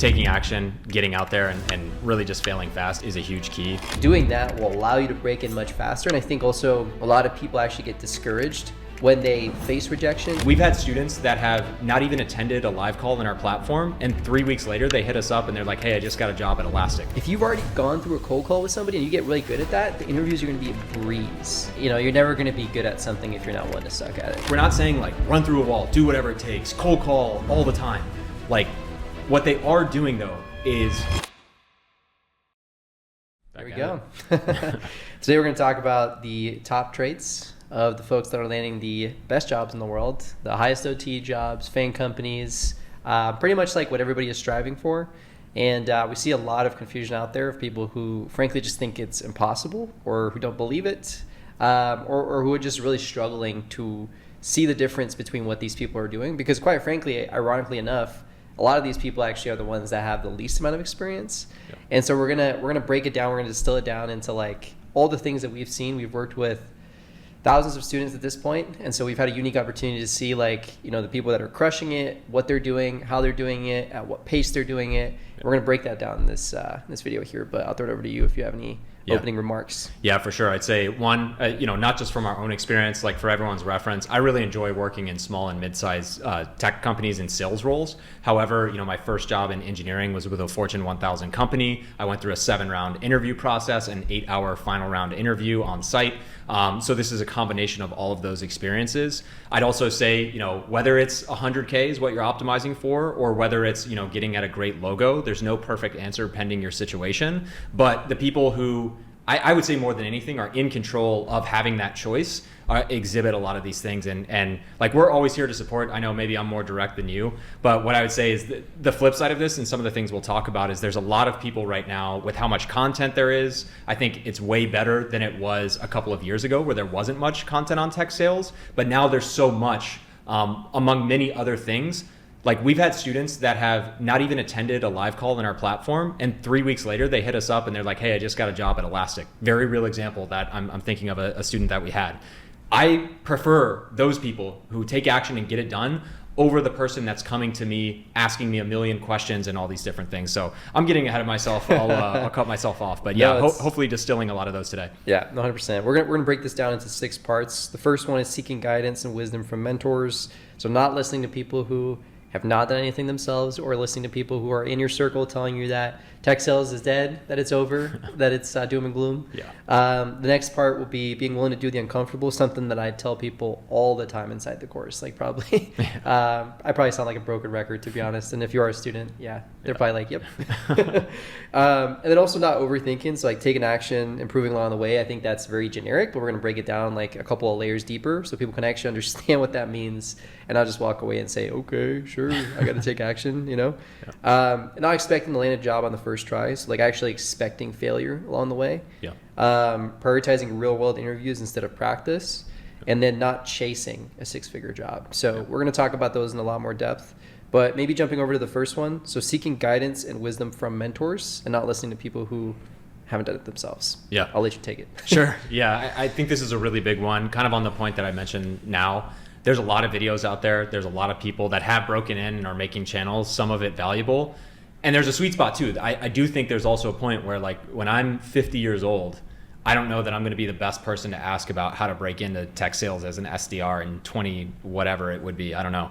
taking action, getting out there, and really just failing fast is a huge key. Doing that will allow you to break in much faster. And I think also a lot of people actually get discouraged when they face rejection. We've had students that have not even attended a live call in our platform, and 3 weeks later they hit us up and they're like, hey, I just got a job at Elastic. If you've already gone through a cold call with somebody and you get really good at that, the interviews are going to be a breeze. You know, you're never going to be good at something if you're not willing to suck at it. We're not saying like run through a wall, do whatever it takes, cold call all the time. Like what they are doing though is... There we go. Today we're going to talk about the top traits of the folks that are landing the best jobs in the world, the highest OT jobs, FANG companies, pretty much like what everybody is striving for. And we see a lot of confusion out there of people who frankly just think it's impossible or who don't believe it, or who are just really struggling to see the difference between what these people are doing. Because quite frankly, ironically enough, a lot of these people actually are the ones that have the least amount of experience. Yeah. And so we're gonna break it down. We're gonna distill it down into like all the things that we've seen. We've worked with thousands of students at this point, and so we've had a unique opportunity to see like, you know, the people that are crushing it, what they're doing, how they're doing it, at what pace they're doing it. We're going to break that down in this video here, but I'll throw it over to you if you have any opening remarks. Yeah, for sure. I'd say one, you know, not just from our own experience, like for everyone's reference, I really enjoy working in small and mid-sized tech companies in sales roles. However, you know, my first job in engineering was with a Fortune 1000 company. I went through a 7-round interview process, an 8-hour final round interview on site. So this is a combination of all of those experiences. I'd also say, you know, whether it's 100K is what you're optimizing for, or whether it's, you know, getting at a great logo, there's no perfect answer pending your situation. But the people who, I would say more than anything, are in control of having that choice, exhibit a lot of these things. And like, we're always here to support. I know maybe I'm more direct than you, but what I would say is the flip side of this, and some of the things we'll talk about, is there's a lot of people right now with how much content there is. I think it's way better than it was a couple of years ago where there wasn't much content on tech sales, but now there's so much, among many other things. Like we've had students that have not even attended a live call in our platform, and 3 weeks later they hit us up and they're like, hey, I just got a job at Elastic. Very real example that I'm thinking of a student that we had. I prefer those people who take action and get it done over the person that's coming to me asking me a million questions and all these different things. So I'm getting ahead of myself. I'll cut myself off, but yeah, hopefully distilling a lot of those today. Yeah, 100%. We're gonna break this down into 6 parts. The first one is seeking guidance and wisdom from mentors. So not listening to people who have not done anything themselves, or listening to people who are in your circle telling you that tech sales is dead, that it's over, that it's doom and gloom. Yeah. The next part will be being willing to do the uncomfortable, something that I tell people all the time inside the course. Like probably, I probably sound like a broken record, to be honest. And if you are a student, they're probably like, yep. And then also not overthinking. So like taking action, improving along the way. I think that's very generic, but we're going to break it down like a couple of layers deeper so people can actually understand what that means. And I'll just walk away and say, okay, sure, I got to take action, you know? Yeah. Not expecting to land a job on the first try. So like actually expecting failure along the way. Yeah. Prioritizing real world interviews instead of practice. Yeah. And then not chasing a 6-figure job. So we're going to talk about those in a lot more depth. But maybe jumping over to the first one. So seeking guidance and wisdom from mentors and not listening to people who haven't done it themselves. Yeah. I'll let you take it. Sure. Yeah. I think this is a really big one, kind of on the point that I mentioned now. There's a lot of videos out there. There's a lot of people that have broken in and are making channels, some of it valuable. And there's a sweet spot too. I do think there's also a point where like when I'm 50 years old, I don't know that I'm going to be the best person to ask about how to break into tech sales as an SDR in 20, whatever it would be. I don't know.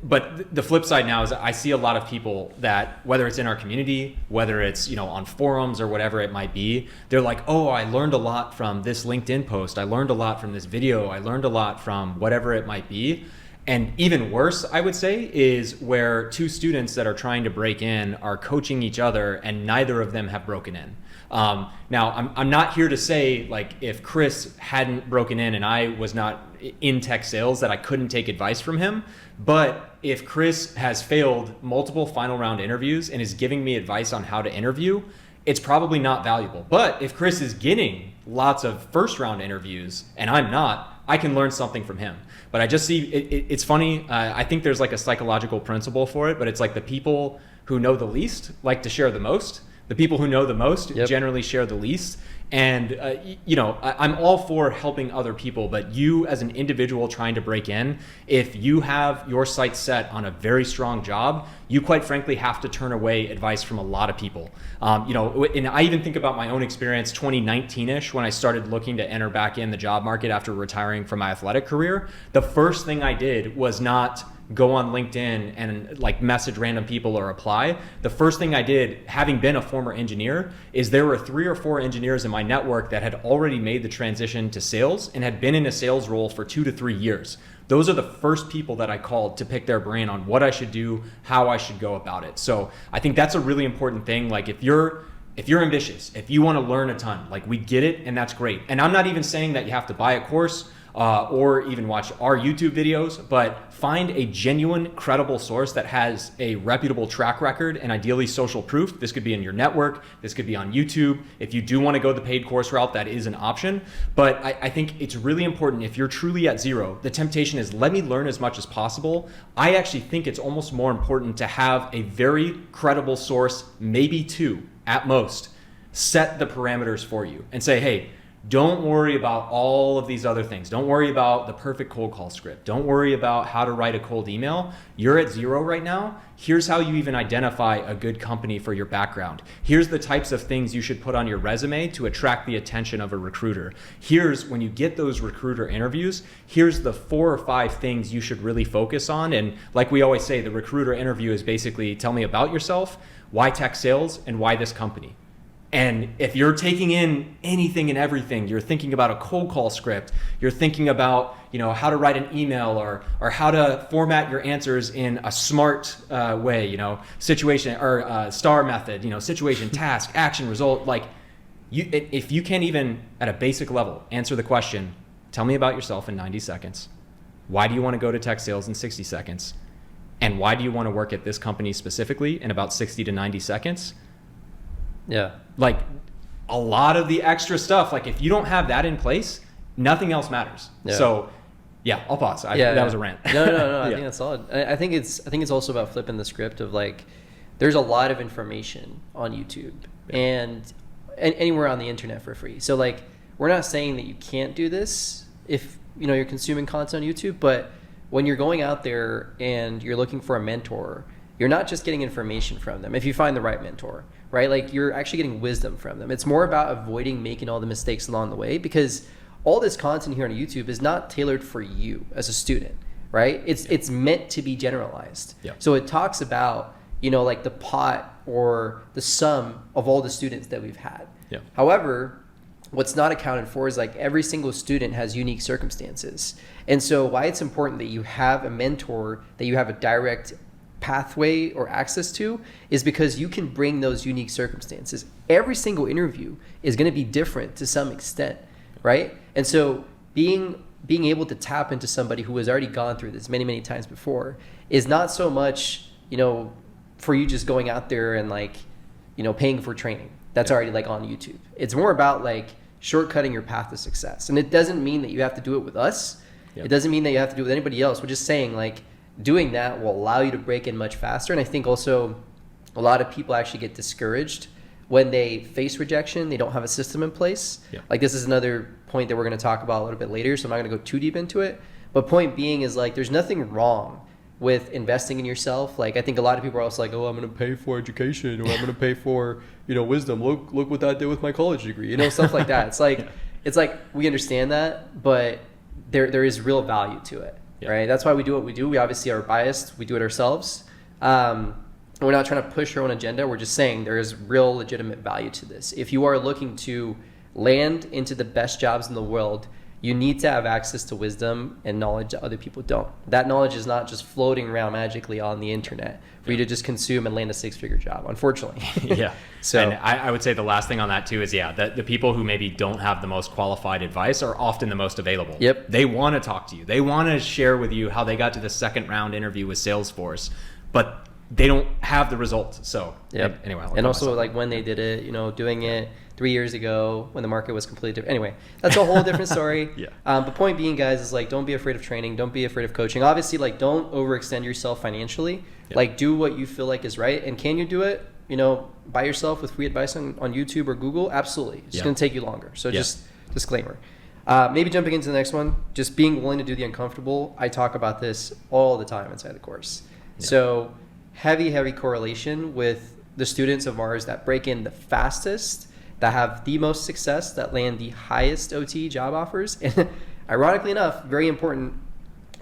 But the flip side now is I see a lot of people that, whether it's in our community, whether it's, you know, on forums or whatever it might be, they're like, oh, I learned a lot from this LinkedIn post. I learned a lot from this video. I learned a lot from whatever it might be. And even worse, I would say, is where 2 students that are trying to break in are coaching each other and neither of them have broken in. Now, I'm not here to say like if Chris hadn't broken in and I was not in tech sales that I couldn't take advice from him. But if Chris has failed multiple final round interviews and is giving me advice on how to interview, it's probably not valuable. But if Chris is getting lots of first round interviews and I'm not, I can learn something from him. But I just see, it's funny. I think there's like a psychological principle for it, but it's like the people who know the least like to share the most. The people who know the most Yep. generally share the least. And, I'm all for helping other people, but you as an individual trying to break in, if you have your sights set on a very strong job, you quite frankly have to turn away advice from a lot of people. And I even think about my own experience 2019-ish when I started looking to enter back in the job market after retiring from my athletic career. The first thing I did was not go on LinkedIn and like message random people or apply. The first thing I did, having been a former engineer, is there were 3 or 4 engineers in my network that had already made the transition to sales and had been in a sales role for 2 to 3 years. Those are the first people that I called to pick their brain on what I should do, how I should go about it. So I think that's a really important thing. Like if you're ambitious, if you want to learn a ton, like we get it, and that's great. And I'm not even saying that you have to buy a course or even watch our YouTube videos, but find a genuine, credible source that has a reputable track record and ideally social proof. This could be in your network. This could be on YouTube. If you do want to go the paid course route, that is an option. But I think it's really important if you're truly at zero, the temptation is let me learn as much as possible. I actually think it's almost more important to have a very credible source, maybe 2 at most, set the parameters for you and say, hey, don't worry about all of these other things. Don't worry about the perfect cold call script. Don't worry about how to write a cold email. You're at zero right now. Here's how you even identify a good company for your background. Here's the types of things you should put on your resume to attract the attention of a recruiter. Here's when you get those recruiter interviews, here's the 4 or 5 things you should really focus on. And like we always say, the recruiter interview is basically tell me about yourself, why tech sales, and why this company. And if you're taking in anything and everything, you're thinking about a cold call script, you're thinking about, how to write an email or how to format your answers in a smart way, situation or STAR method, situation, task, action, result. Like if you can't even at a basic level answer the question, tell me about yourself in 90 seconds. Why do you want to go to tech sales in 60 seconds? And why do you want to work at this company specifically in about 60 to 90 seconds? Yeah. Like a lot of the extra stuff, like if you don't have that in place, nothing else matters. Yeah. So yeah, I'll pause. That was a rant. No. I think that's solid. I think it's also about flipping the script of like, there's a lot of information on YouTube and anywhere on the internet for free. So like, we're not saying that you can't do this if you're consuming content on YouTube, but when you're going out there and you're looking for a mentor, you're not just getting information from them. If you find the right mentor, right? Like you're actually getting wisdom from them. It's more about avoiding making all the mistakes along the way, because all this content here on YouTube is not tailored for you as a student, right? It's meant to be generalized. Yeah. So it talks about, like the pot or the sum of all the students that we've had. Yeah. However, what's not accounted for is like every single student has unique circumstances. And so why it's important that you have a mentor that you have a direct pathway or access to is because you can bring those unique circumstances. Every single interview is going to be different to some extent, right? And so being able to tap into somebody who has already gone through this many, many times before is not so much, for you just going out there and like, paying for training that's already like on YouTube. It's more about like shortcutting your path to success. And it doesn't mean that you have to do it with us. Yep. It doesn't mean that you have to do it with anybody else. We're just saying like, doing that will allow you to break in much faster. And I think also a lot of people actually get discouraged when they face rejection. They don't have a system in place. Yeah. Like this is another point that we're going to talk about a little bit later, so I'm not going to go too deep into it. But point being is like there's nothing wrong with investing in yourself. Like I think a lot of people are also like, oh, I'm going to pay for education or I'm going to pay for, wisdom. Look what that did with my college degree, stuff like that. It's like, we understand that, but there is real value to it. Yeah. Right. That's why we do what we do. We obviously are biased. We do it ourselves. We're not trying to push our own agenda. We're just saying there is real legitimate value to this. If you are looking to land into the best jobs in the world, you need to have access to wisdom and knowledge that other people don't. That knowledge is not just floating around magically on the internet for you to just consume and land a 6-figure job, unfortunately. Yeah. So and I would say the last thing on that too is, that the people who maybe don't have the most qualified advice are often the most available. Yep. They want to talk to you. They want to share with you how they got to the second round interview with Salesforce, but they don't have the results. So anyway. And also like when they did it, doing it 3 years ago when the market was completely different. Anyway, that's a whole different story. Yeah. The point being, guys, is like, don't be afraid of training. Don't be afraid of coaching. Obviously, like, don't overextend yourself financially. Yep. Like, do what you feel like is right. And can you do it? by yourself with free advice on YouTube or Google, absolutely. It's going to take you longer. So just disclaimer. Maybe jumping into the next one, just being willing to do the uncomfortable. I talk about this all the time inside the course. Yeah. So heavy correlation with the students of ours that break in the fastest, that have the most success, that land the highest OT job offers. And ironically enough, very important,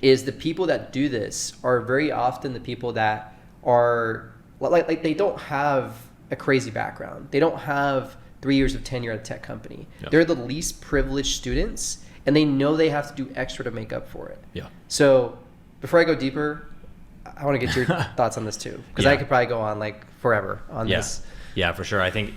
is the people that do this are very often the people that are like they don't have a crazy background. They don't have 3 years of tenure at a tech company. Yeah. They're the least privileged students, and they know they have to do extra to make up for it. Yeah. So before I go deeper, I want to get your thoughts on this too, because I could probably go on like forever on this. Yeah, for sure. I think,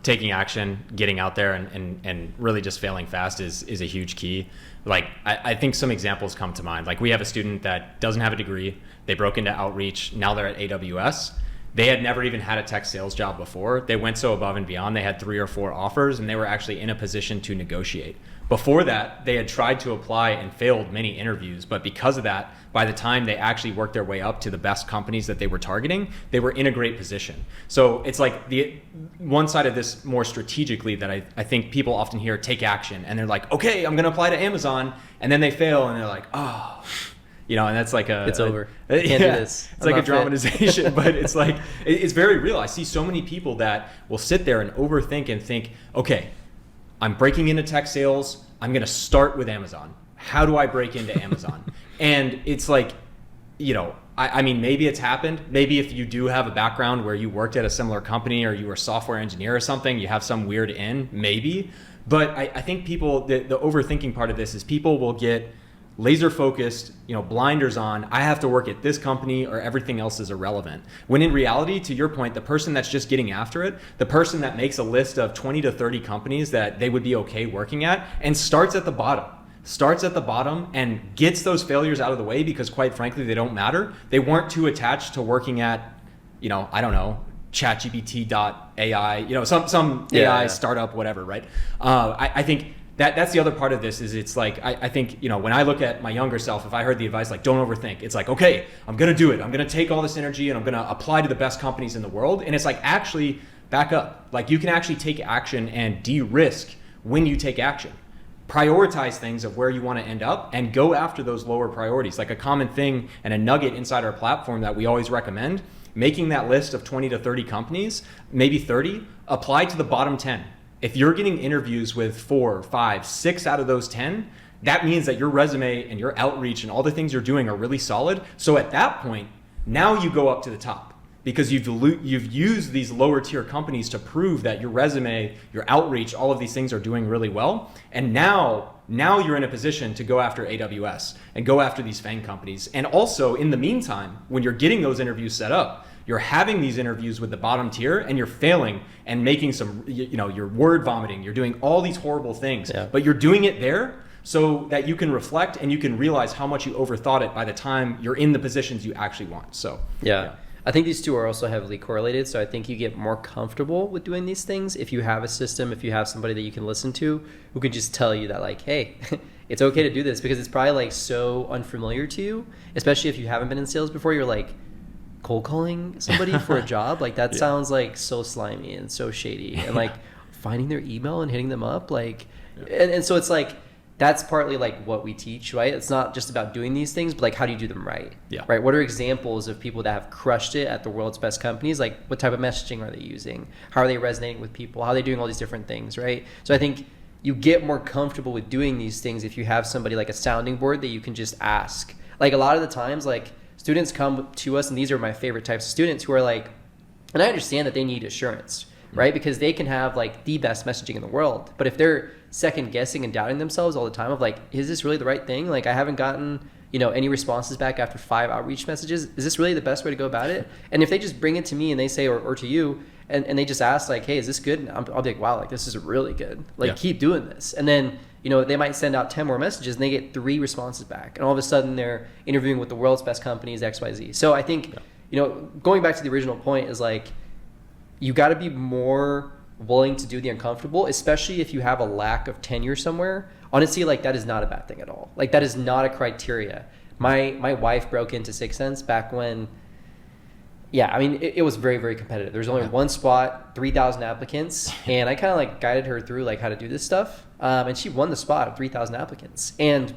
taking action, getting out there and really just failing fast is a huge key. Like, I think some examples come to mind. Like, we have a student that doesn't have a degree. They broke into outreach. Now they're at AWS. They had never even had a tech sales job before. They went so above and beyond. They had 3 or 4 offers, and they were actually in a position to negotiate. Before that, they had tried to apply and failed many interviews, but because of that, by the time they actually worked their way up to the best companies that they were targeting, they were in a great position. So it's like the one side of this more strategically that I think people often hear, take action, and they're like, okay, I'm going to apply to Amazon, and then they fail, and they're like, oh, and that's like it's over. Can't do this. It's like a dramatization, but it's like, it's very real. I see so many people that will sit there and overthink and think, okay, I'm breaking into tech sales. I'm going to start with Amazon. How do I break into Amazon? And it's like, I mean, maybe it's happened. Maybe if you do have a background where you worked at a similar company or you were a software engineer or something, you have some weird in, maybe. But I think people, the overthinking part of this is people will get laser focused, blinders on, I have to work at this company or everything else is irrelevant. When in reality, to your point, the person that's just getting after it, the person that makes a list of 20 to 30 companies that they would be okay working at and starts at the bottom and gets those failures out of the way because quite frankly, they don't matter. They weren't too attached to working at, I don't know, ChatGPT.ai, some AI startup, whatever, right? I think that's the other part of this is it's like, I think, when I look at my younger self, if I heard the advice, like, don't overthink, it's like, okay, I'm going to do it. I'm going to take all this energy and I'm going to apply to the best companies in the world. And it's like, actually back up. Like, you can actually take action and de-risk when you take action. Prioritize things of where you want to end up and go after those lower priorities. Like a common thing and a nugget inside our platform that we always recommend, making that list of 20 to 30 companies, maybe 30, apply to the bottom 10. If you're getting interviews with 4, 5, 6 out of those 10, that means that your resume and your outreach and all the things you're doing are really solid. So at that point, now you go up to the top because you've used these lower tier companies to prove that your resume, your outreach, all of these things are doing really well. And now you're in a position to go after AWS and go after these FANG companies. And also in the meantime, when you're getting those interviews set up, you're having these interviews with the bottom tier and you're failing and making some, you're word vomiting, you're doing all these horrible things, but you're doing it there so that you can reflect and you can realize how much you overthought it by the time you're in the positions you actually want. So, yeah. I think these two are also heavily correlated. So I think you get more comfortable with doing these things if you have a system, if you have somebody that you can listen to who can just tell you that like, hey, it's okay to do this, because it's probably like so unfamiliar to you, especially if you haven't been in sales before. You're like, cold calling somebody for a job, like that sounds like so slimy and so shady, and like finding their email and hitting them up, like and so it's like that's partly like what we teach, right? It's not just about doing these things, but like how do you do them right? Right? What are examples of people that have crushed it at the world's best companies? Like what type of messaging are they using? How are they resonating with people? How are they doing all these different things, right? So I think you get more comfortable with doing these things if you have somebody like a sounding board that you can just ask. Like a lot of the times, like students come to us, and these are my favorite types of students who are like, and I understand that they need assurance, right? Because they can have like the best messaging in the world. But if they're second guessing and doubting themselves all the time of like, is this really the right thing? Like I haven't gotten, any responses back after 5 outreach messages. Is this really the best way to go about it? And if they just bring it to me and they say, or to you, and they just ask like, hey, is this good? And I'll be like, wow, like this is really good. Like keep doing this. And then, they might send out 10 more messages and they get 3 responses back. And all of a sudden they're interviewing with the world's best companies, XYZ. So I think, going back to the original point is like, you got to be more willing to do the uncomfortable, especially if you have a lack of tenure somewhere. Honestly, like that is not a bad thing at all. Like that is not a criteria. My wife broke into 6 Sense back when Yeah, I mean, it was very, very competitive. There's only one spot, 3,000 applicants, and I kind of like guided her through like how to do this stuff. And she won the spot of 3,000 applicants. And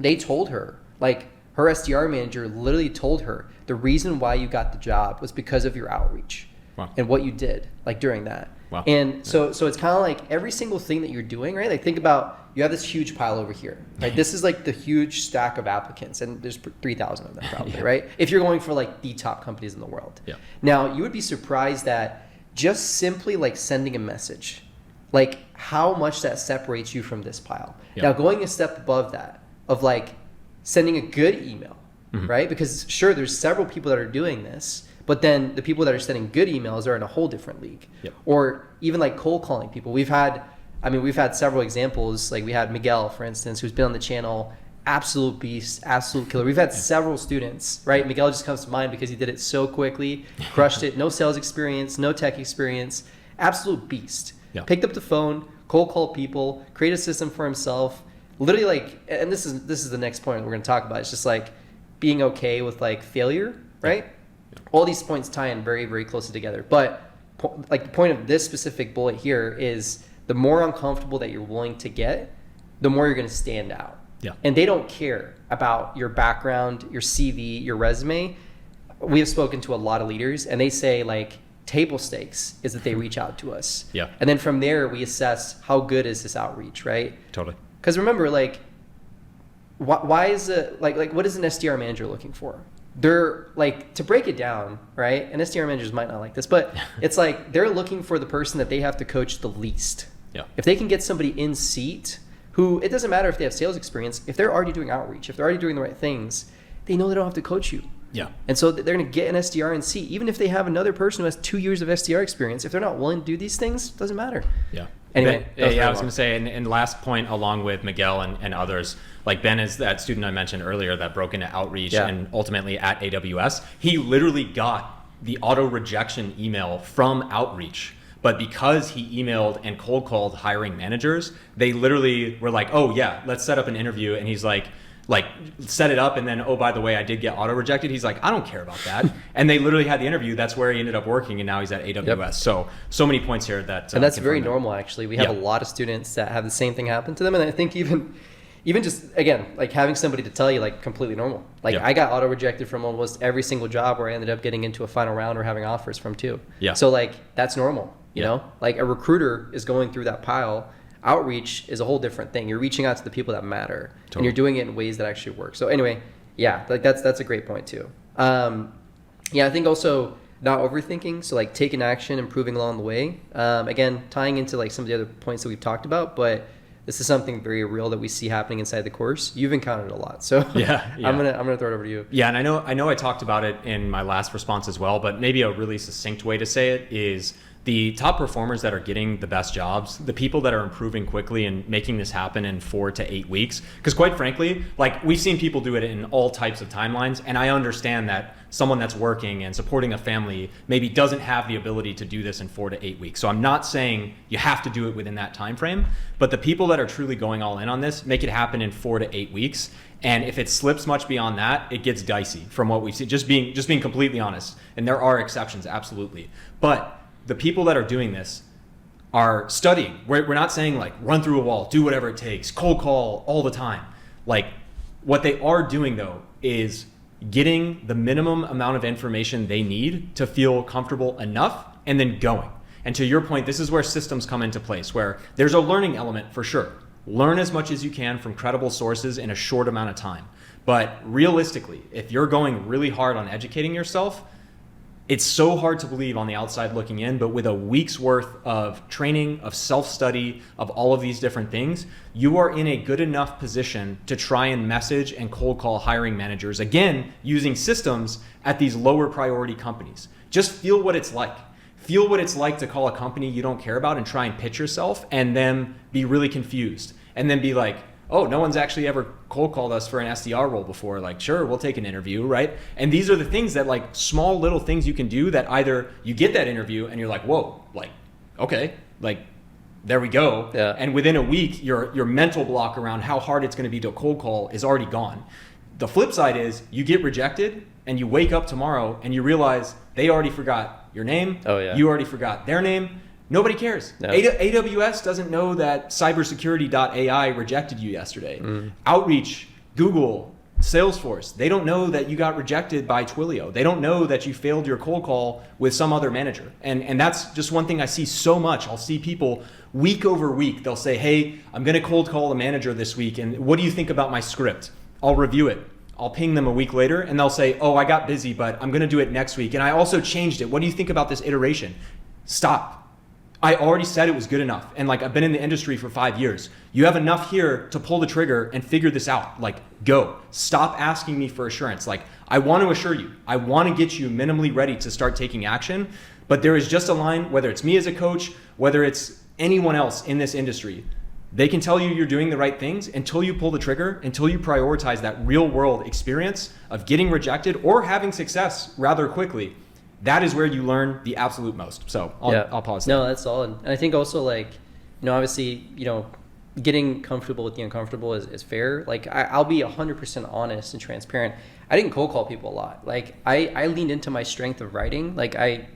they told her, like her SDR manager literally told her, the reason why you got the job was because of your outreach and what you did like during that. Wow. And so it's kind of like every single thing that you're doing, right? Like think about, you have this huge pile over here, right? This is like the huge stack of applicants, and there's 3,000 of them probably, right? If you're going for like the top companies in the world. Yeah. Now, you would be surprised that just simply like sending a message, like how much that separates you from this pile. Yeah. Now, going a step above that of like sending a good email, right? Because sure, there's several people that are doing this, but then the people that are sending good emails are in a whole different league. Yep. Or even like cold calling people. We've had several examples. Like we had Miguel, for instance, who's been on the channel, absolute beast, absolute killer. We've had several students, right? Miguel just comes to mind because he did it so quickly, crushed it, no sales experience, no tech experience, absolute beast. Yeah. Picked up the phone, cold called people, created a system for himself. Literally like, and this is the next point we're going to talk about. It's just like being okay with like failure, right? Yeah. All these points tie in very, very closely together. But like the point of this specific bullet here is the more uncomfortable that you're willing to get, the more you're going to stand out. Yeah. And they don't care about your background, your CV, your resume. We have spoken to a lot of leaders, and they say like table stakes is that they reach out to us. Yeah. And then from there, we assess how good is this outreach, right? Totally. Because remember, like, why is it like what is an SDR manager looking for? They're like, to break it down, right? And SDR managers might not like this, but it's like they're looking for the person that they have to coach the least. Yeah. If they can get somebody in seat who, it doesn't matter if they have sales experience, if they're already doing outreach, if they're already doing the right things, they know they don't have to coach you. Yeah. And so they're going to get an SDR in seat. Even if they have another person who has 2 years of SDR experience, if they're not willing to do these things, it doesn't matter. Yeah. Anyway. I was going to say, and last point, along with Miguel and others, like Ben is that student I mentioned earlier that broke into outreach and ultimately at AWS. He literally got the auto rejection email from outreach. But because he emailed and cold called hiring managers, they literally were like, oh yeah, let's set up an interview. And he's like set it up, and then, oh, by the way, I did get auto rejected. He's like, I don't care about that. And they literally had the interview. That's where he ended up working, and now he's at AWS. Yep. So many points here that and that's very normal, actually. We have a lot of students that have the same thing happen to them, and I think even just, again, like having somebody to tell you, like, completely normal. Like I got auto rejected from almost every single job where I ended up getting into a final round or having offers from too. Yeah. So like that's normal, you know? Like a recruiter is going through that pile. Outreach is a whole different thing. You're reaching out to the people that matter, and you're doing it in ways that actually work. So anyway, yeah, like that's a great point too. I think also not overthinking. So like taking action, improving along the way. Again, tying into like some of the other points that we've talked about, but this is something very real that we see happening inside the course. You've encountered it a lot, so yeah. I'm gonna throw it over to you. Yeah, and I know I talked about it in my last response as well, but maybe a really succinct way to say it is the top performers that are getting the best jobs, the people that are improving quickly and making this happen in 4 to 8 weeks. Because quite frankly, like we've seen people do it in all types of timelines, and I understand that someone that's working and supporting a family maybe doesn't have the ability to do this in 4 to 8 weeks. So I'm not saying you have to do it within that time frame, but the people that are truly going all in on this, make it happen in 4 to 8 weeks. And if it slips much beyond that, it gets dicey from what we've seen. Just being completely honest. And there are exceptions, absolutely. But the people that are doing this are studying. We're not saying like run through a wall, do whatever it takes, cold call all the time. Like what they are doing though is getting the minimum amount of information they need to feel comfortable enough and then going. And to your point, this is where systems come into place, where there's a learning element for sure. Learn as much as you can from credible sources in a short amount of time. But realistically, if you're going really hard on educating yourself, it's so hard to believe on the outside looking in, but with a week's worth of training, of self-study, of all of these different things, you are in a good enough position to try and message and cold call hiring managers, again, using systems at these lower priority companies. Just feel what it's like. Feel what it's like to call a company you don't care about and try and pitch yourself and then be really confused and then be like, oh, no one's actually ever cold called us for an SDR role before. Like, sure, we'll take an interview, right? And these are the things that like small little things you can do that either you get that interview and you're like, whoa, like, okay, like there we go. Yeah. And within a week, your mental block around how hard it's going to be to cold call is already gone. The flip side is you get rejected and you wake up tomorrow and you realize they already forgot your name. Oh, yeah. You already forgot their name. Nobody cares. No. AWS doesn't know that cybersecurity.ai rejected you yesterday. Outreach, Google, Salesforce, they don't know that you got rejected by Twilio. They don't know that you failed your cold call with some other manager. And that's just one thing I see so much. I'll see people week over week. They'll say, hey, I'm going to cold call a manager this week. And what do you think about my script? I'll review it. I'll ping them a week later and they'll say, oh, I got busy, but I'm going to do it next week. And I also changed it. What do you think about this iteration? Stop. I already said it was good enough. And like, I've been in the industry for 5 years. You have enough here to pull the trigger and figure this out. Like, go. Stop asking me for assurance. Like, I want to assure you, I want to get you minimally ready to start taking action. But there is just a line, whether it's me as a coach, whether it's anyone else in this industry, they can tell you you're doing the right things until you pull the trigger, until you prioritize that real world experience of getting rejected or having success rather quickly. That is where you learn the absolute most. So I'll pause there. No, that's solid. And I think also, like, obviously, getting comfortable with the uncomfortable is fair. Like, I'll be 100% honest and transparent. I didn't cold call people a lot. Like, I leaned into my strength of writing. Like, I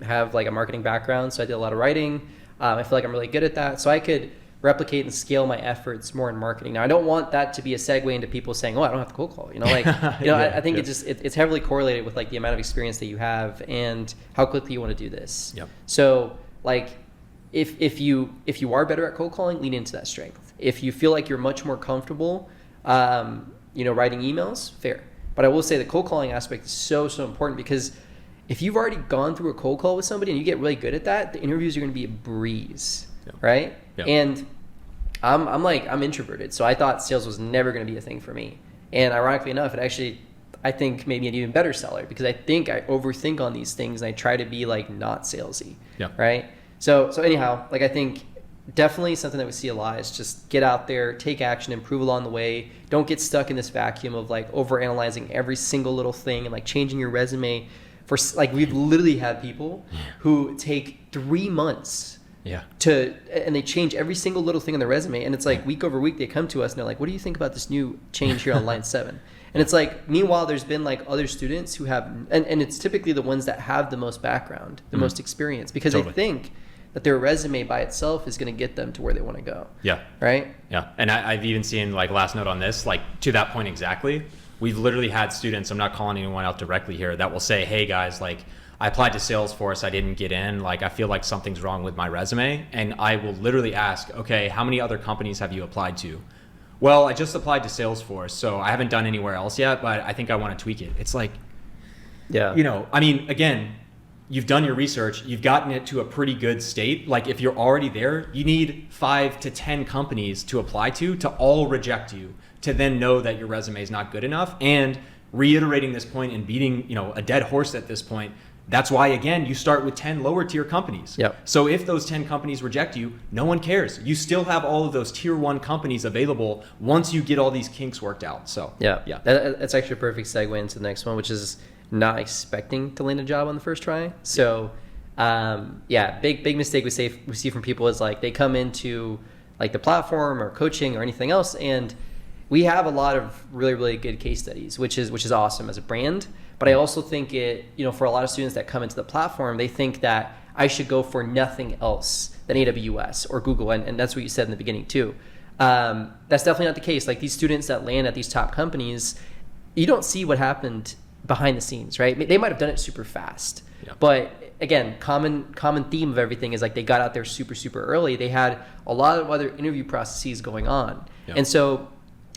have like a marketing background, so I did a lot of writing. I feel like I'm really good at that. So I could replicate and scale my efforts more in marketing. Now, I don't want that to be a segue into people saying, oh, I don't have to cold call. I think it's heavily correlated with like the amount of experience that you have and how quickly you want to do this. Yep. So like, if you are better at cold calling, lean into that strength. If you feel like you're much more comfortable, writing emails, fair. But I will say the cold calling aspect is so important, because if you've already gone through a cold call with somebody and you get really good at that, the interviews are going to be a breeze, right? Yep. And I'm introverted, so I thought sales was never going to be a thing for me. And ironically enough, I think made me an even better seller, because I think I overthink on these things and I try to be like not salesy, right? So anyhow, like, I think definitely something that we see a lot is just get out there, take action, improve along the way. Don't get stuck in this vacuum of like overanalyzing every single little thing and like changing your resume. For like, we've literally had people who take 3 months and they change every single little thing on their resume, and it's like week over week they come to us and they're like, what do you think about this new change here on line 7? And it's like, meanwhile there's been like other students who have, and it's typically the ones that have the most background, the most experience, because they think that their resume by itself is going to get them to where they want to go. Right. And I've even seen, like, last note on this, like, to that point exactly, we've literally had students, I'm not calling anyone out directly here, that will say, hey guys, like, I applied to Salesforce, I didn't get in, like, I feel like something's wrong with my resume. And I will literally ask, okay, how many other companies have you applied to? Well, I just applied to Salesforce, so I haven't done anywhere else yet, but I think I want to tweak it. It's like, I mean, again, you've done your research, you've gotten it to a pretty good state. Like, if you're already there, you need 5 to 10 companies to apply to all reject you, to then know that your resume is not good enough. And reiterating this point and beating, a dead horse at this point, that's why, again, you start with 10 lower tier companies. So if those 10 companies reject you, no one cares. You still have all of those tier 1 companies available once you get all these kinks worked out. So that's actually a perfect segue into the next one, which is not expecting to land a job on the first try. So big mistake we see from people is like, they come into like the platform or coaching or anything else, and we have a lot of really, really good case studies, which is awesome as a brand. But I also think for a lot of students that come into the platform, they think that I should go for nothing else than AWS or Google. And that's what you said in the beginning too. That's definitely not the case. Like, these students that land at these top companies, you don't see what happened behind the scenes, right? They might have done it super fast. But again, common theme of everything is like, they got out there super, super early. They had a lot of other interview processes going on. And so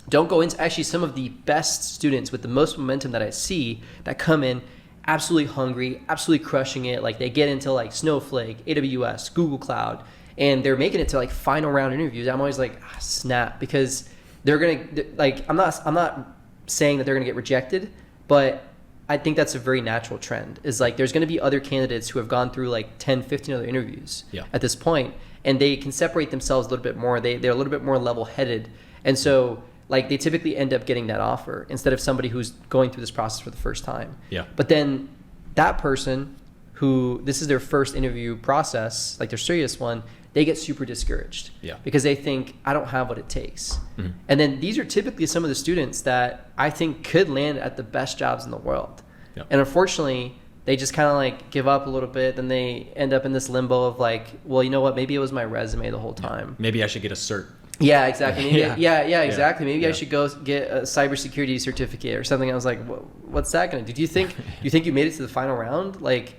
don't go into, actually, some of the best students with the most momentum that I see that come in absolutely hungry, absolutely crushing it. Like, they get into like Snowflake, AWS, Google Cloud, and they're making it to like final round interviews. I'm always like, snap, because they're going to, like, I'm not saying that they're going to get rejected, but I think that's a very natural trend, is like, there's going to be other candidates who have gone through like 10, 15 other interviews at this point, and they can separate themselves a little bit more. They're a little bit more level headed. And so, like, they typically end up getting that offer instead of somebody who's going through this process for the first time. But then that person who, this is their first interview process, like their serious one, they get super discouraged because they think, I don't have what it takes. And then these are typically some of the students that I think could land at the best jobs in the world. And unfortunately, they just kind of like give up a little bit. Then they end up in this limbo of like, well, you know what? Maybe it was my resume the whole time. Maybe I should get a cert. Yeah, exactly. Maybe, yeah, exactly. Maybe I Yeah. should go get a cybersecurity certificate or something. I was like, what's that going to do? Do you think you made it to the final round? Like,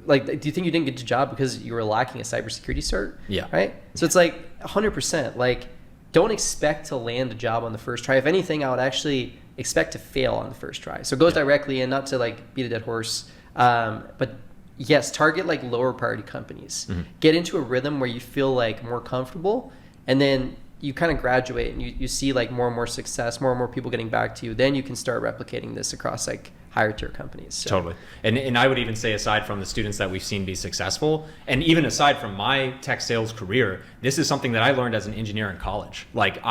do you think you didn't get the job because you were lacking a cybersecurity cert? Yeah. Right? So it's like 100%. Like, don't expect to land a job on the first try. If anything, I would actually expect to fail on the first try. So it goes directly in, not to like beat a dead horse. But yes, target like lower priority companies. Get into a rhythm where you feel like more comfortable, and then you kind of graduate and you see like more and more success, more and more people getting back to you. Then you can start replicating this across like higher tier companies. So. Totally. And I would even say, aside from the students that we've seen be successful, and even aside from my tech sales career, this is something that I learned as an engineer in college. Like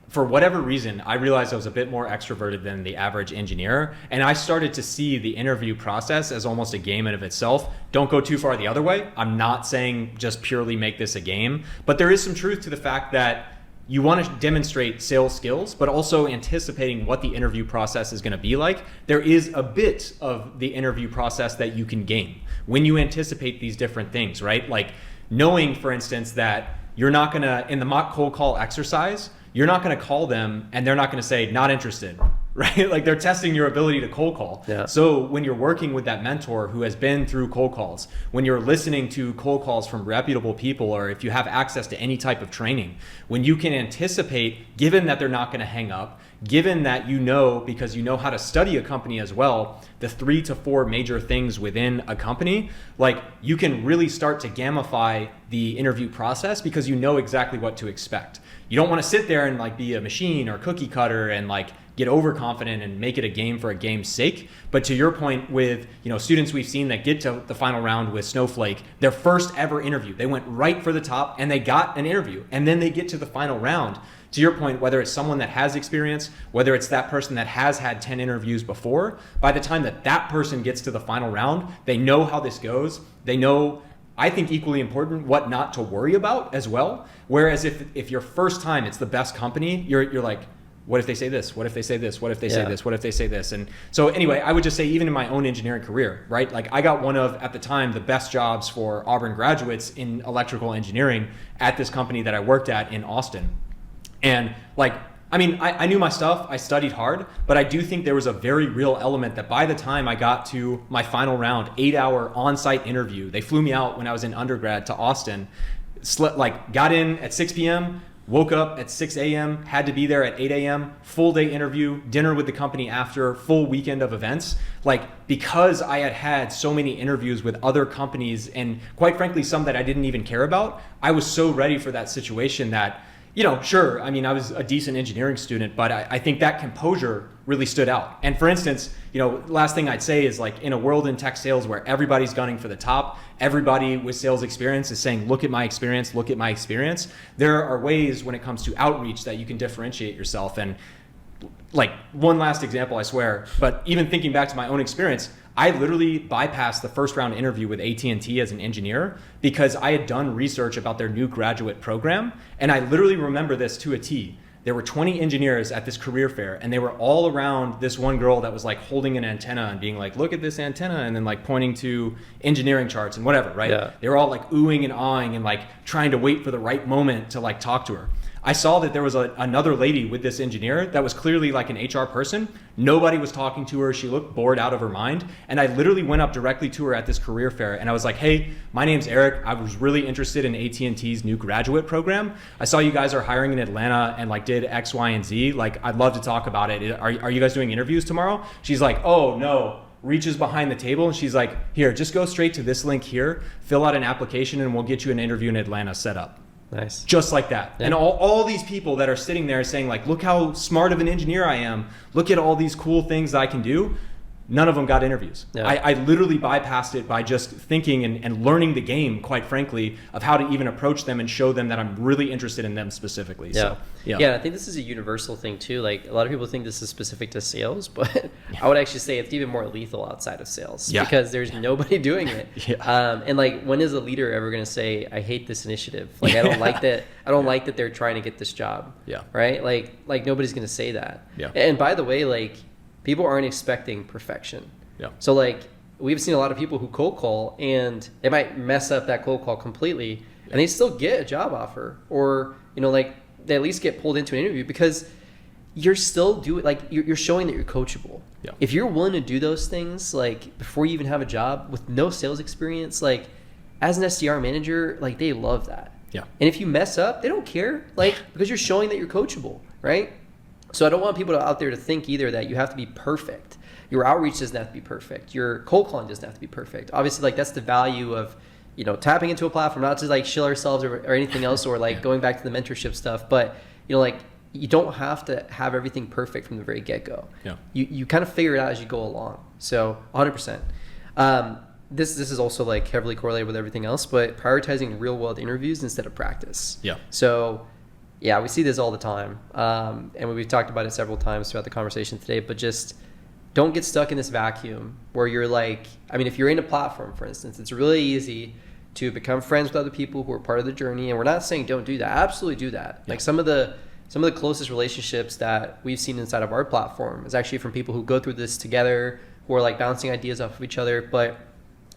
for whatever reason, I realized I was a bit more extroverted than the average engineer. And I started to see the interview process as almost a game in of itself. Don't go too far the other way. I'm not saying just purely make this a game, but there is some truth to the fact that you want to demonstrate sales skills, but also anticipating what the interview process is going to be like. There is a bit of the interview process that you can gain when you anticipate these different things, right? Like knowing, for instance, that you're not going to, in the mock cold call exercise, you're not going to call them and they're not going to say, not interested, right? Like they're testing your ability to cold call. Yeah. So when you're working with that mentor who has been through cold calls, when you're listening to cold calls from reputable people, or if you have access to any type of training, when you can anticipate, given that they're not going to hang up, given that you know, because you know how to study a company as well, the 3 to 4 major things within a company, like you can really start to gamify the interview process because you know exactly what to expect. You don't want to sit there and like be a machine or cookie cutter and like get overconfident and make it a game for a game's sake. But to your point with, students we've seen that get to the final round with Snowflake, their first ever interview, they went right for the top and they got an interview, and then they get to the final round. To your point, whether it's someone that has experience, whether it's that person that has had 10 interviews before, by the time that person gets to the final round, they know how this goes. They know, I think equally important, what not to worry about as well. Whereas if your first time it's the best company, you're like, what if they say this? What if they say this? What if they say this? What if they say this? And so anyway, I would just say, even in my own engineering career, right? Like I got one of, at the time, the best jobs for Auburn graduates in electrical engineering at this company that I worked at in Austin. And like, I knew my stuff, I studied hard, but I do think there was a very real element that by the time I got to my final round, 8-hour on-site interview, they flew me out when I was in undergrad to Austin, got in at 6 p.m., woke up at 6 a.m., had to be there at 8 a.m., full day interview, dinner with the company after, full weekend of events. Like, because I had had so many interviews with other companies, and quite frankly, some that I didn't even care about, I was so ready for that situation that, sure, I was a decent engineering student, but I think that composure really stood out. And for instance, last thing I'd say is, like, in a world in tech sales where everybody's gunning for the top, everybody with sales experience is saying, look at my experience, look at my experience. There are ways when it comes to outreach that you can differentiate yourself. And like, one last example, I swear, but even thinking back to my own experience, I literally bypassed the first round interview with AT&T as an engineer because I had done research about their new graduate program. And I literally remember this to a T. There were 20 engineers at this career fair, and they were all around this one girl that was like holding an antenna and being like, look at this antenna, and then like pointing to engineering charts and whatever, right? Yeah. They were all like oohing and awing and like trying to wait for the right moment to like talk to her. I saw that there was another lady with this engineer that was clearly like an HR person. Nobody was talking to her. She looked bored out of her mind. And I literally went up directly to her at this career fair. And I was like, hey, my name's Eric. I was really interested in AT&T's new graduate program. I saw you guys are hiring in Atlanta and like did X, Y, and Z. Like, I'd love to talk about it. Are you guys doing interviews tomorrow? She's like, oh, no. Reaches behind the table and she's like, here, just go straight to this link here, fill out an application, and we'll get you an interview in Atlanta set up. Nice. Just like that. Yeah. And all these people that are sitting there saying like, look how smart of an engineer I am. Look at all these cool things that I can do. None of them got interviews. Yeah. I literally bypassed it by just thinking and learning the game, quite frankly, of how to even approach them and show them that I'm really interested in them specifically. Yeah. So, yeah, I think this is a universal thing too. Like, a lot of people think this is specific to sales, but I would actually say it's even more lethal outside of sales because there's nobody doing it. And like, when is a leader ever going to say, I hate this initiative? Like, I don't like that. I don't like that they're trying to get this job. Yeah. Right. Like nobody's going to say that. Yeah. And by the way, like, people aren't expecting perfection. Yeah. So like, we've seen a lot of people who cold call and they might mess up that cold call completely and they still get a job offer, or, like they at least get pulled into an interview because you're still doing, like, you're showing that you're coachable. Yeah. If you're willing to do those things, like, before you even have a job with no sales experience, like, as an SDR manager, like, they love that. Yeah. And if you mess up, they don't care, like, because you're showing that you're coachable, right? So I don't want people out there to think either that you have to be perfect. Your outreach doesn't have to be perfect. Your cold calling doesn't have to be perfect. Obviously, like, that's the value of, tapping into a platform, not to like shill ourselves or anything else, or like going back to the mentorship stuff, but like, you don't have to have everything perfect from the very get-go. Yeah. You kind of figure it out as you go along. So 100%. This is also like heavily correlated with everything else, but prioritizing real world interviews instead of practice. Yeah. So yeah, we see this all the time. And we've talked about it several times throughout the conversation today, but just don't get stuck in this vacuum where you're like, if you're in a platform, for instance, it's really easy to become friends with other people who are part of the journey. And we're not saying don't do that. Absolutely do that. Yeah. Like some of the closest relationships that we've seen inside of our platform is actually from people who go through this together, who are like bouncing ideas off of each other. But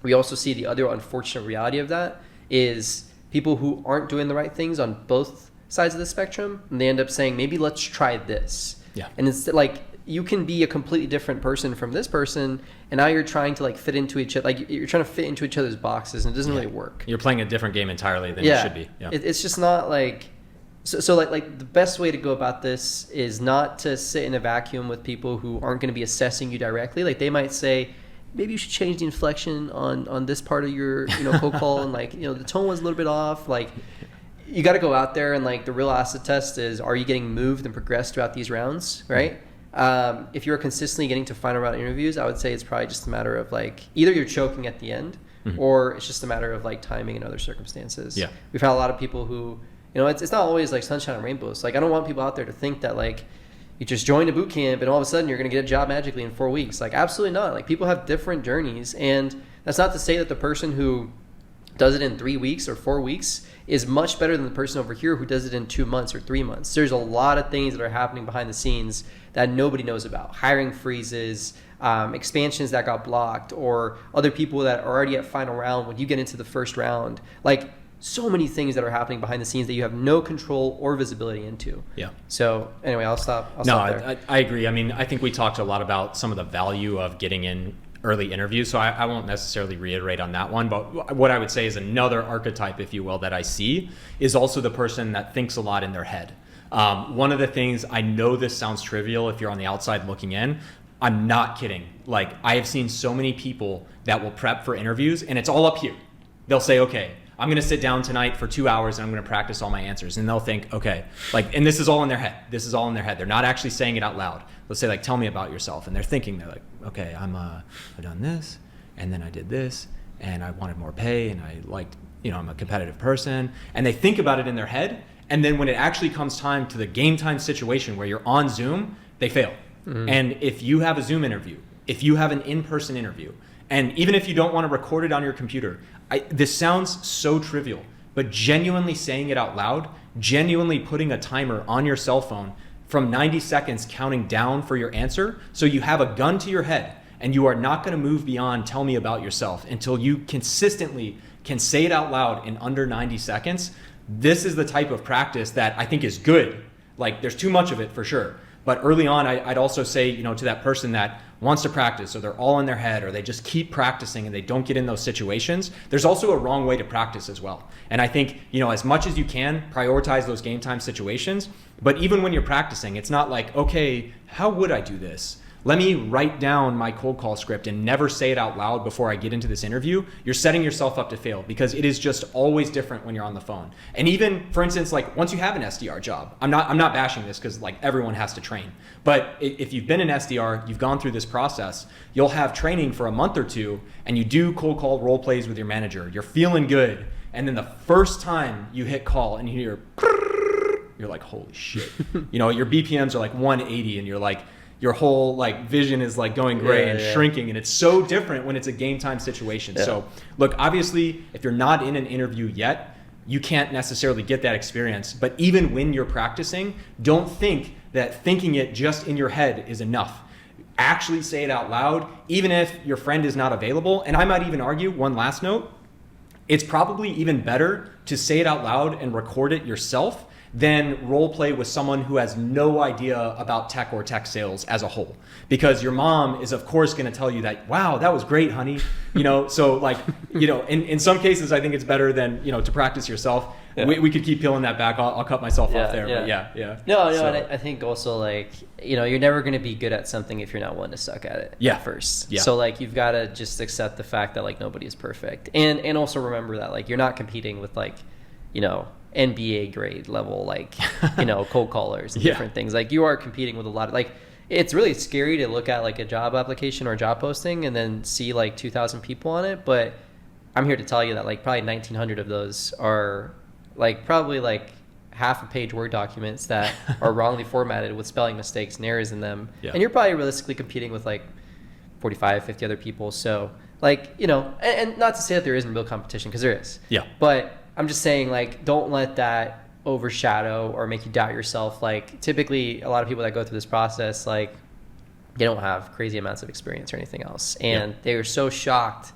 we also see the other unfortunate reality of that is people who aren't doing the right things on both sides of the spectrum, and they end up saying, maybe let's try this. Yeah. And it's like, you can be a completely different person from this person, and now you're trying to like fit into each other, like you're trying to fit into each other's boxes, and it doesn't really work. You're playing a different game entirely than you should be. Yeah. It's just not like, so like the best way to go about this is not to sit in a vacuum with people who aren't going to be assessing you directly. Like they might say, maybe you should change the inflection on this part of your cold call, and like the tone was a little bit off. Like you got to go out there, and like the real acid test is, are you getting moved and progressed throughout these rounds, right? If you're consistently getting to final round interviews, I would say it's probably just a matter of like, either you're choking at the end, or it's just a matter of like timing and other circumstances. Yeah. We've had a lot of people who, it's not always like sunshine and rainbows. Like I don't want people out there to think that like you just joined a boot camp and all of a sudden you're going to get a job magically in 4 weeks. Like absolutely not. Like people have different journeys, and that's not to say that the person who does it in 3 weeks or 4 weeks is much better than the person over here who does it in 2 months or 3 months. There's a lot of things that are happening behind the scenes that nobody knows about. Hiring freezes, expansions that got blocked, or other people that are already at final round when you get into the first round. Like so many things that are happening behind the scenes that you have no control or visibility into. Yeah. So anyway, I'll stop there. I agree. I think we talked a lot about some of the value of getting in early interviews, so I won't necessarily reiterate on that one, but what I would say is another archetype, if you will, that I see is also the person that thinks a lot in their head. One of the things, I know this sounds trivial if you're on the outside looking in, I'm not kidding. Like I have seen so many people that will prep for interviews and it's all up here. They'll say, okay, I'm going to sit down tonight for 2 hours and I'm going to practice all my answers. And they'll think, okay, like, and this is all in their head. This is all in their head. They're not actually saying it out loud. They'll say like, tell me about yourself. And they're thinking, they're like, okay, I've done this, and then I did this, and I wanted more pay, and I liked, I'm a competitive person. And they think about it in their head. And then when it actually comes time to the game time situation where you're on Zoom, they fail. Mm-hmm. And if you have a Zoom interview, if you have an in-person interview, and even if you don't want to record it on your computer, this sounds so trivial, but genuinely saying it out loud, genuinely putting a timer on your cell phone from 90 seconds counting down for your answer, so you have a gun to your head and you are not going to move beyond tell me about yourself until you consistently can say it out loud in under 90 seconds. This is the type of practice that I think is good. Like there's too much of it for sure. But early on, I'd also say, to that person that wants to practice, or they're all in their head, or they just keep practicing and they don't get in those situations, there's also a wrong way to practice as well. And I think, as much as you can, prioritize those game time situations. But even when you're practicing, it's not like, okay, how would I do this? Let me write down my cold call script and never say it out loud before I get into this interview. You're setting yourself up to fail, because it is just always different when you're on the phone. And even, for instance, like once you have an SDR job, I'm not bashing this because like everyone has to train. But if you've been an SDR, you've gone through this process, you'll have training for a month or two, and you do cold call role plays with your manager. You're feeling good. And then the first time you hit call and you hear, you're like, holy shit. Your BPMs are like 180 and you're like, your whole like vision is like going gray and shrinking, and it's so different when it's a game time situation. Yeah. So look, obviously, if you're not in an interview yet, you can't necessarily get that experience. But even when you're practicing, don't think that thinking it just in your head is enough. actually say it out loud, even if your friend is not available. And I might even argue, one last note, it's probably even better to say it out loud and record it yourself than role play with someone who has no idea about tech or tech sales as a whole. Because your mom is of course going to tell you that, wow, that was great, honey. So like, in some cases, I think it's better than, to practice yourself. Yeah. We could keep peeling that back. I'll cut myself off there. Yeah. But yeah. No, so. And I think also like, you're never going to be good at something if you're not willing to suck at it at first. Yeah. So like, you've got to just accept the fact that like nobody is perfect. And also remember that like, you're not competing with like, NBA grade level, like, cold callers and different things. Like you are competing with a lot of like, it's really scary to look at like a job application or a job posting and then see like 2,000 people on it. But I'm here to tell you that like probably 1,900 of those are like probably like half a page Word documents that are wrongly formatted with spelling mistakes and errors in them. Yeah. And you're probably realistically competing with like 45, 50 other people. So like, and not to say that there isn't real competition, because there is. Yeah. But I'm just saying, like, don't let that overshadow or make you doubt yourself. Like, typically, a lot of people that go through this process, like, they don't have crazy amounts of experience or anything else. And they are so shocked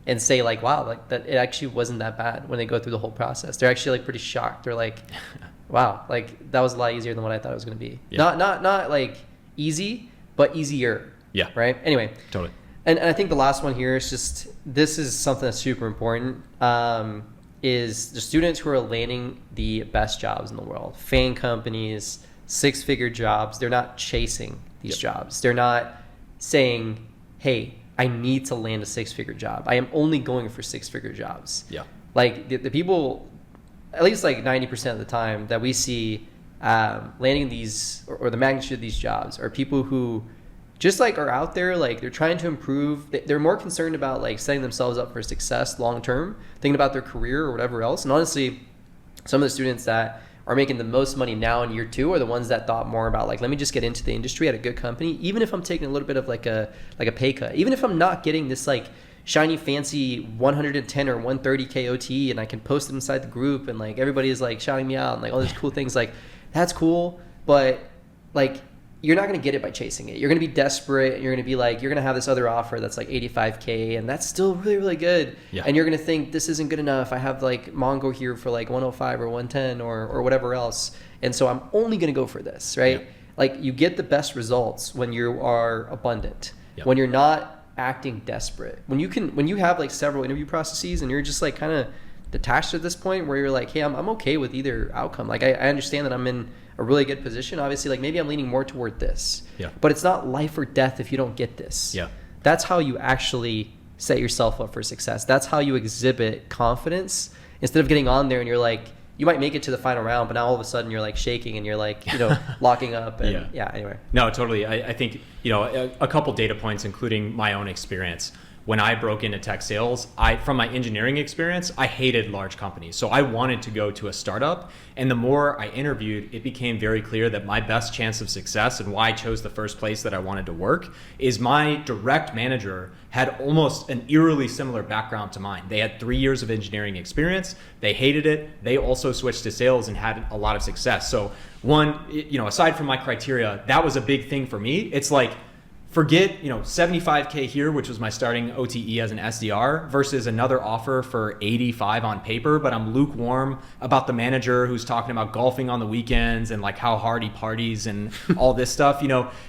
and say, like, wow, like, that it actually wasn't that bad when they go through the whole process. They're actually, like, pretty shocked. They're like, wow, like, that was a lot easier than what I thought it was going to be. Yeah. Not like, easy, but easier. Yeah. Right? Anyway. Totally. And I think the last one here is just, this is something that's super important. Is the students who are landing the best jobs in the world, FAANG companies, 6-figure jobs. They're not chasing these jobs. They're not saying, hey, I need to land a 6-figure job. I am only going for 6-figure jobs. Yeah. Like the people, at least like 90% of the time that we see landing these or the magnitude of these jobs are people who just like are out there, like they're trying to improve. They're more concerned about like setting themselves up for success long term, thinking about their career or whatever else. And honestly, some of the students that are making the most money now in year 2 are the ones that thought more about like, let me just get into the industry at a good company, even if I'm taking a little bit of like a pay cut, even if I'm not getting this like shiny fancy 110 or 130K OT and I can post it inside the group and like everybody is like shouting me out and like all these cool things. Like that's cool, but like you're not going to get it by chasing it. You're going to be desperate. And you're going to be like, you're going to have this other offer that's like 85K and that's still really, really good. Yeah. And you're going to think this isn't good enough. I have like Mongo here for like 105 or 110 or whatever else. And so I'm only going to go for this, right? Yeah. Like you get the best results when you are abundant, when you're not acting desperate, when you have like several interview processes and you're just like kind of detached at this point where you're like, hey, I'm okay with either outcome. Like I understand that I'm in a really good position. Obviously, like maybe I'm leaning more toward this. Yeah. But it's not life or death if you don't get this. Yeah. That's how you actually set yourself up for success. That's how you exhibit confidence instead of getting on there and you're like, you might make it to the final round, but now all of a sudden you're like shaking and you're like, locking up. And anyway. No, totally. I think, a couple data points, including my own experience. When I broke into tech sales, from my engineering experience, I hated large companies. So I wanted to go to a startup. And the more I interviewed, it became very clear that my best chance of success and why I chose the first place that I wanted to work is my direct manager had almost an eerily similar background to mine. They had 3 years of engineering experience. They hated it. They also switched to sales and had a lot of success. So one, aside from my criteria, that was a big thing for me. It's like, forget, 75K here, which was my starting OTE as an SDR, versus another offer for 85 on paper, but I'm lukewarm about the manager who's talking about golfing on the weekends and like how hard he parties and all this stuff.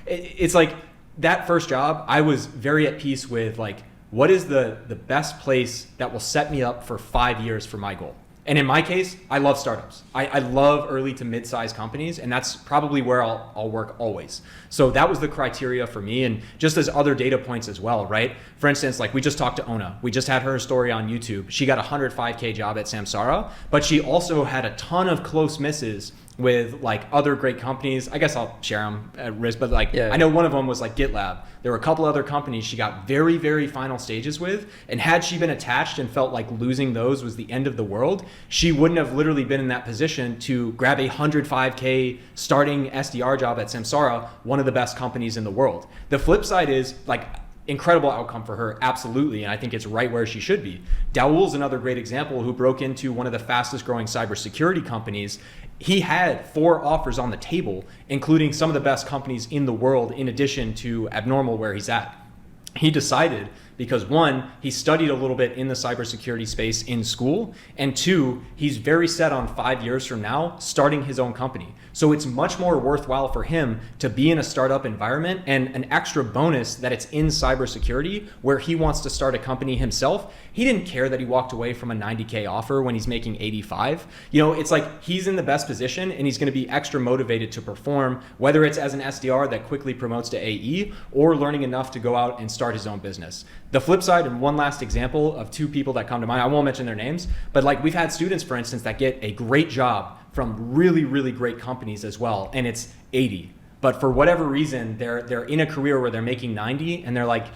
It's like that first job, I was very at peace with like, what is the best place that will set me up for 5 years for my goal? And in my case, I love startups. I love early to mid-sized companies, and that's probably where I'll work always. So that was the criteria for me, and just as other data points as well, right? For instance, like we just talked to Ona. We just had her story on YouTube. She got a 105K job at Samsara, but she also had a ton of close misses with like other great companies. I guess I'll share them at risk, but I know one of them was like GitLab. There were a couple other companies she got very, very final stages with, and had she been attached and felt like losing those was the end of the world, she wouldn't have literally been in that position to grab a 105K starting SDR job at Samsara, one of the best companies in the world. The flip side is like, incredible outcome for her, absolutely, and I think it's right where she should be. Daul's another great example who broke into one of the fastest growing cybersecurity companies. He had 4 offers on the table, including some of the best companies in the world, in addition to Abnormal, where he's at. He decided because 1, he studied a little bit in the cybersecurity space in school, and 2, he's very set on 5 years from now starting his own company. So it's much more worthwhile for him to be in a startup environment, and an extra bonus that it's in cybersecurity where he wants to start a company himself. He didn't care that he walked away from a 90K offer when he's making 85. You know, it's like he's in the best position and he's going to be extra motivated to perform, whether it's as an SDR that quickly promotes to AE or learning enough to go out and start his own business. The flip side, and one last example of 2 people that come to mind, I won't mention their names, but like we've had students, for instance, that get a great job from really, really great companies as well, and it's 80. But for whatever reason, they're in a career where they're making 90, and they're like,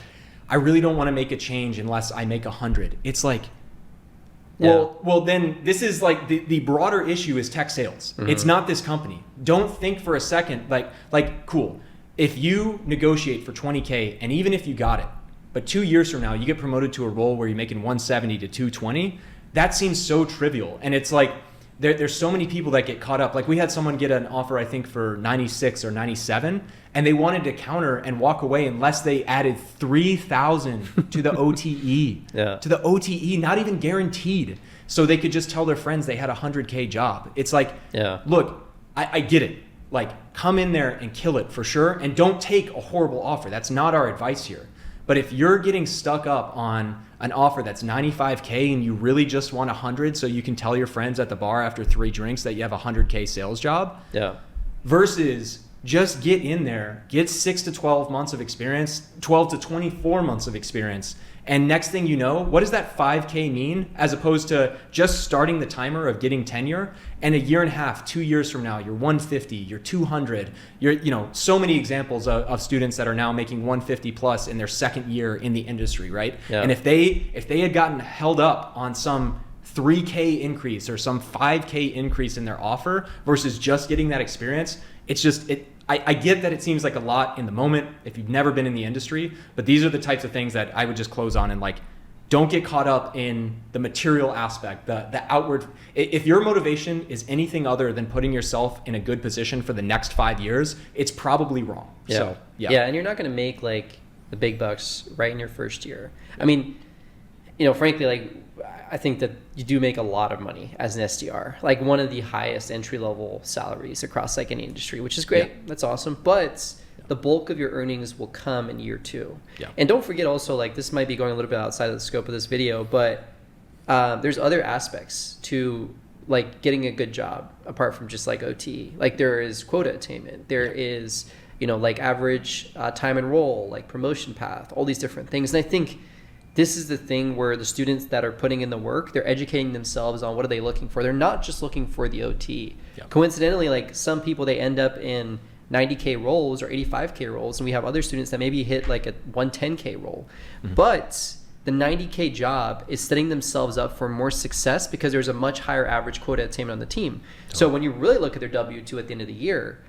I really don't want to make a change unless I make 100. It's like, well, then this is like the broader issue is tech sales. Mm-hmm. It's not this company. Don't think for a second, like cool. If you negotiate for 20K, and even if you got it, but 2 years from now, you get promoted to a role where you're making 170 to 220, that seems so trivial. And it's like, there's so many people that get caught up. Like we had someone get an offer, I think for 96 or 97, and they wanted to counter and walk away unless they added 3,000 to the OTE, to the OTE, not even guaranteed. So they could just tell their friends they had a 100K job. It's like, look, I get it. Like come in there and kill it for sure. And don't take a horrible offer. That's not our advice here. But if you're getting stuck up on an offer that's 95K and you really just want 100 so you can tell your friends at the bar after 3 drinks that you have a 100K sales job, versus just get in there, get 6 to 12 months of experience, 12 to 24 months of experience, and next thing you know, what does that 5K mean as opposed to just starting the timer of getting tenure, and a year and a half, 2 years from now, you're 150, you're 200, you're, so many examples of students that are now making 150 plus in their second year in the industry, right? And if they had gotten held up on some 3K increase or some 5K increase in their offer versus just getting that experience, it's just, I get that it seems like a lot in the moment if you've never been in the industry, but these are the types of things that I would just close on and like, don't get caught up in the material aspect, the outward. If your motivation is anything other than putting yourself in a good position for the next 5 years, it's probably wrong. So, and you're not going to make like the big bucks right in your first year. I mean, frankly, like I think that you do make a lot of money as an SDR, like one of the highest entry-level salaries across like any industry, which is great. That's awesome. But the bulk of your earnings will come in year 2. And don't forget also, like this might be going a little bit outside of the scope of this video, but there's other aspects to like getting a good job apart from just like OT. Like there is quota attainment. There is, like average time and role, like promotion path, all these different things. And I think this is the thing where the students that are putting in the work, they're educating themselves on what are they looking for. They're not just looking for the OT. Coincidentally, like some people, they end up in 90K roles or 85K roles, and we have other students that maybe hit like a 110K role. But the 90K job is setting themselves up for more success because there's a much higher average quota attainment on the team. So when you really look at their W-2 at the end of the year,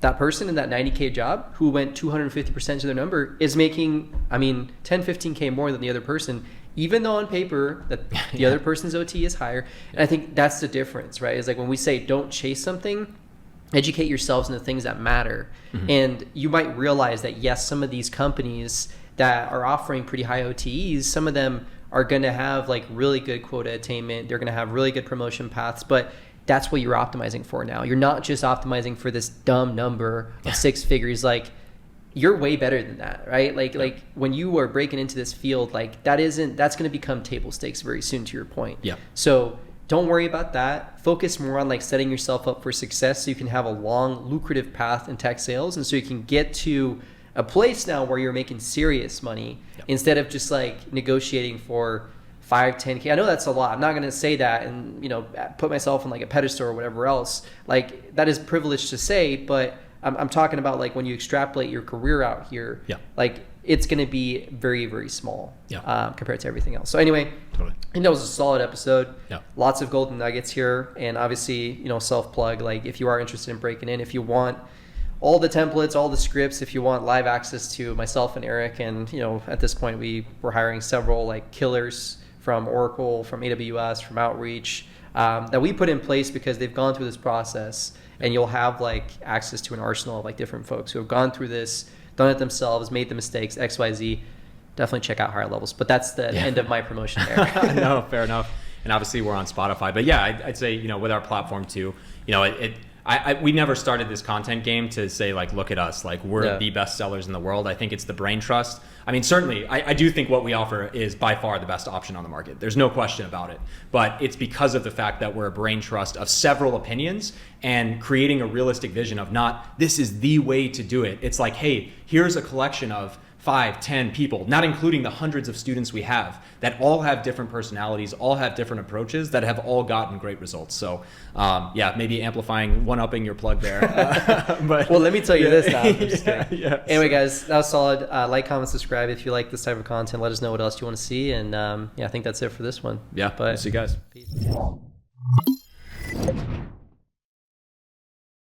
that person in that 90K job who went 250% to their number is making, 10, 15K more than the other person, even though on paper that the other person's OT is higher. And I think that's the difference, right? It's like when we say don't chase something, educate yourselves in the things that matter. And you might realize that, yes, some of these companies that are offering pretty high OTEs, some of them are going to have like really good quota attainment. They're going to have really good promotion paths, but that's what you're optimizing for now. You're not just optimizing for this dumb number of 6 figures. Like you're way better than that, right? Like when you are breaking into this field, like that's going to become table stakes very soon, to your point. So don't worry about that. Focus more on like setting yourself up for success so you can have a long, lucrative path in tech sales. And so you can get to a place now where you're making serious money instead of just like negotiating for 5, 10K. I know that's a lot. I'm not going to say that and, put myself on like a pedestal or whatever else. Like that is privileged to say, but I'm talking about like when you extrapolate your career out here, like it's going to be very, very small compared to everything else. So anyway, I think that was a solid episode. Lots of golden nuggets here. And obviously, self-plug, like if you are interested in breaking in, if you want all the templates, all the scripts. If you want live access to myself and Eric, and at this point we're hiring several like killers from Oracle, from AWS, from Outreach, that we put in place because they've gone through this process, and you'll have like access to an arsenal of like different folks who have gone through this, done it themselves, made the mistakes, XYZ. Definitely check out Higher Levels. But that's the end of my promotion there. No, fair enough. And obviously we're on Spotify, but yeah, I'd say, with our platform too, we never started this content game to say like, look at us, like we're the best sellers in the world. I think it's the brain trust. I mean, certainly I do think what we offer is by far the best option on the market. There's no question about it, but it's because of the fact that we're a brain trust of several opinions and creating a realistic vision of not, this is the way to do it. It's like, hey, here's a collection of 5, 10 people, not including the hundreds of students we have, that all have different personalities, all have different approaches, that have all gotten great results. So maybe amplifying, one-upping your plug there. But well, let me tell you this now. I'm just kidding. Yeah. Anyway, guys, that was solid. Like, comment, subscribe if you like this type of content. Let us know what else you want to see. And I think that's it for this one. Yeah, Bye. see you guys. Peace.